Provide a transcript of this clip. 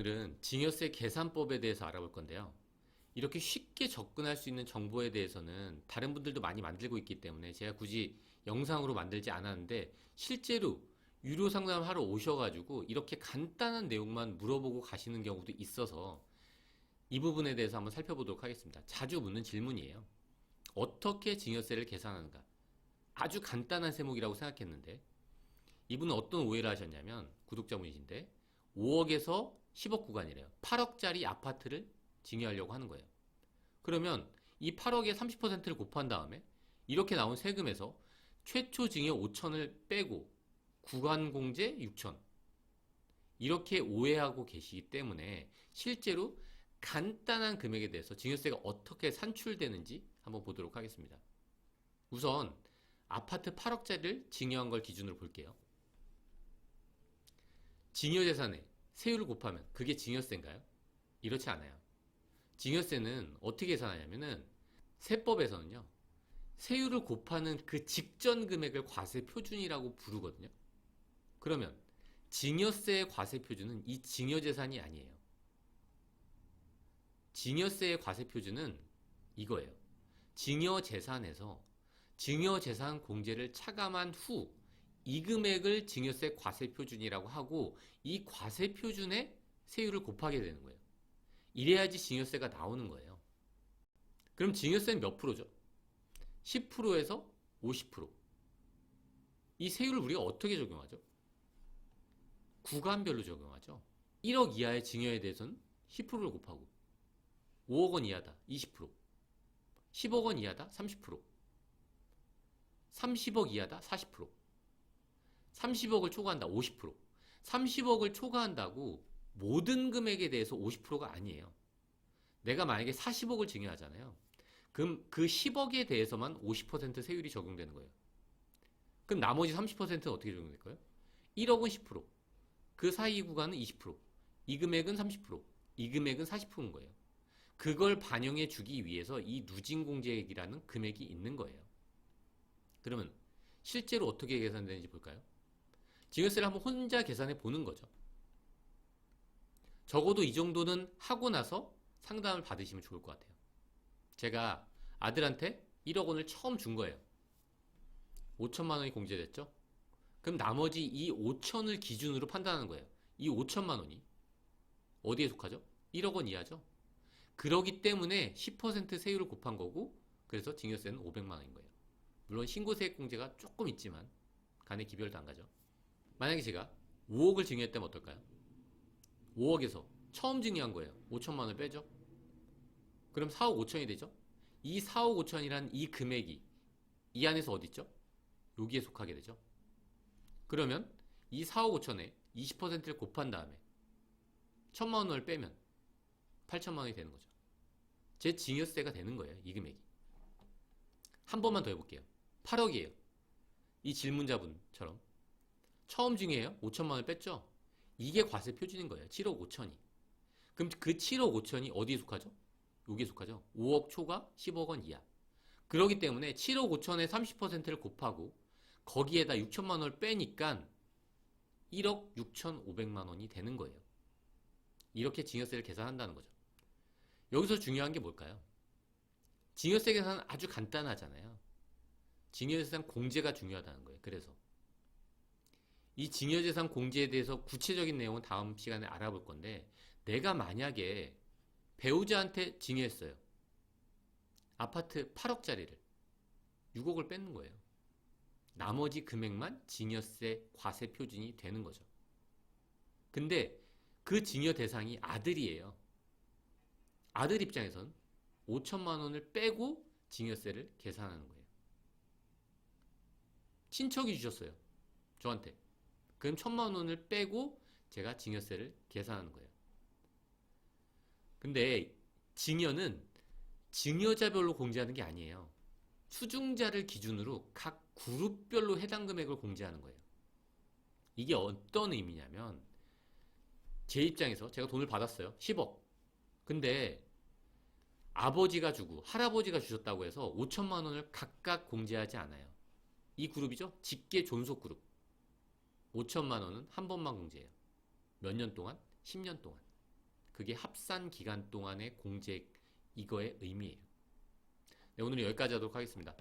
오늘은 증여세 계산법에 대해서 알아볼 건데요. 이렇게 쉽게 접근할 수 있는 정보에 대해서는 다른 분들도 많이 만들고 있기 때문에 제가 굳이 영상으로 만들지 않았는데, 실제로 유료 상담을 하러 오셔가지고 이렇게 간단한 내용만 물어보고 가시는 경우도 있어서 이 부분에 대해서 한번 살펴보도록 하겠습니다. 자주 묻는 질문이에요. 어떻게 증여세를 계산하는가? 아주 간단한 세목이라고 생각했는데, 이분은 어떤 오해를 하셨냐면, 구독자분이신데 5억에서 10억 구간이래요. 8억짜리 아파트를 증여하려고 하는 거예요. 그러면 이 8억에 30%를 곱한 다음에 이렇게 나온 세금에서 최초 증여 5천을 빼고 구간 공제 6천, 이렇게 오해하고 계시기 때문에 실제로 간단한 금액에 대해서 증여세가 어떻게 산출되는지 한번 보도록 하겠습니다. 우선 아파트 8억짜리를 증여한 걸 기준으로 볼게요. 증여재산에 세율을 곱하면 그게 증여세인가요? 이렇지 않아요. 증여세는 어떻게 계산하냐면은, 세법에서는요, 세율을 곱하는 그 직전 금액을 과세표준이라고 부르거든요. 그러면 증여세의 과세표준은 이 증여재산이 아니에요. 증여세의 과세표준은 이거예요. 증여재산에서 증여재산 공제를 차감한 후 이 금액을 증여세 과세표준이라고 하고, 이 과세표준에 세율을 곱하게 되는 거예요. 이래야지 증여세가 나오는 거예요. 그럼 증여세는 몇 프로죠? 10%에서 50%. 이 세율을 우리가 어떻게 적용하죠? 구간별로 적용하죠. 1억 이하의 증여에 대해서는 10%를 곱하고, 5억 원 이하다 20%, 10억 원 이하다 30%, 30억 이하다 40%, 30억을 초과한다 50%. 30억을 초과한다고 모든 금액에 대해서 50%가 아니에요. 내가 만약에 40억을 증여하잖아요. 그럼 그 10억에 대해서만 50% 세율이 적용되는 거예요. 그럼 나머지 30%는 어떻게 적용될까요? 1억은 10%, 그 사이 구간은 20%, 이 금액은 30%, 이 금액은 40%인 거예요. 그걸 반영해 주기 위해서 이 누진공제액이라는 금액이 있는 거예요. 그러면 실제로 어떻게 계산되는지 볼까요? 증여세를 한번 혼자 계산해 보는 거죠. 적어도 이 정도는 하고 나서 상담을 받으시면 좋을 것 같아요. 제가 아들한테 1억 원을 처음 준 거예요. 5천만 원이 공제됐죠? 그럼 나머지 이 5천을 기준으로 판단하는 거예요. 이 5천만 원이 어디에 속하죠? 1억 원 이하죠? 그러기 때문에 10% 세율을 곱한 거고, 그래서 증여세는 500만 원인 거예요. 물론 신고세액 공제가 조금 있지만 간에 기별도 안 가죠. 만약에 제가 5억을 증여했다면 어떨까요? 5억에서 처음 증여한 거예요. 5천만 원을 빼죠? 그럼 4억 5천이 되죠? 이 4억 5천이란 이 금액이 이 안에서 어디 있죠? 여기에 속하게 되죠. 그러면 이 4억 5천에 20%를 곱한 다음에 1천만 원을 빼면 8천만 원이 되는 거죠. 제 증여세가 되는 거예요, 이 금액이. 한 번만 더 해볼게요. 8억이에요. 이 질문자분처럼 처음 증여해요. 5천만 원을 뺐죠? 이게 과세 표준인 거예요. 7억 5천이. 그럼 그 7억 5천이 어디에 속하죠? 여기에 속하죠. 5억 초과 10억 원 이하. 그렇기 때문에 7억 5천에 30%를 곱하고 거기에다 6천만 원을 빼니까 1억 6천5백만 원이 되는 거예요. 이렇게 증여세를 계산한다는 거죠. 여기서 중요한 게 뭘까요? 증여세 계산은 아주 간단하잖아요. 증여재산 공제가 중요하다는 거예요. 그래서 이 증여재산 공제에 대해서 구체적인 내용은 다음 시간에 알아볼 건데, 내가 만약에 배우자한테 증여했어요. 아파트 8억짜리를 6억을 뺏는 거예요. 나머지 금액만 증여세 과세 표준이 되는 거죠. 근데 그 증여 대상이 아들이에요. 아들 입장에선 5천만 원을 빼고 증여세를 계산하는 거예요. 친척이 주셨어요. 저한테. 그럼 1천만 원을 빼고 제가 증여세를 계산하는 거예요. 근데 증여는 증여자별로 공제하는 게 아니에요. 수중자를 기준으로 각 그룹별로 해당 금액을 공제하는 거예요. 이게 어떤 의미냐면, 제 입장에서 제가 돈을 받았어요. 10억. 근데 아버지가 주고 할아버지가 주셨다고 해서 5천만 원을 각각 공제하지 않아요. 이 그룹이죠. 직계 존속 그룹. 5천만 원은 한 번만 공제해요. 몇 년 동안? 10년 동안. 그게 합산 기간 동안의 공제 이거의 의미예요. 네, 오늘은 여기까지 하도록 하겠습니다.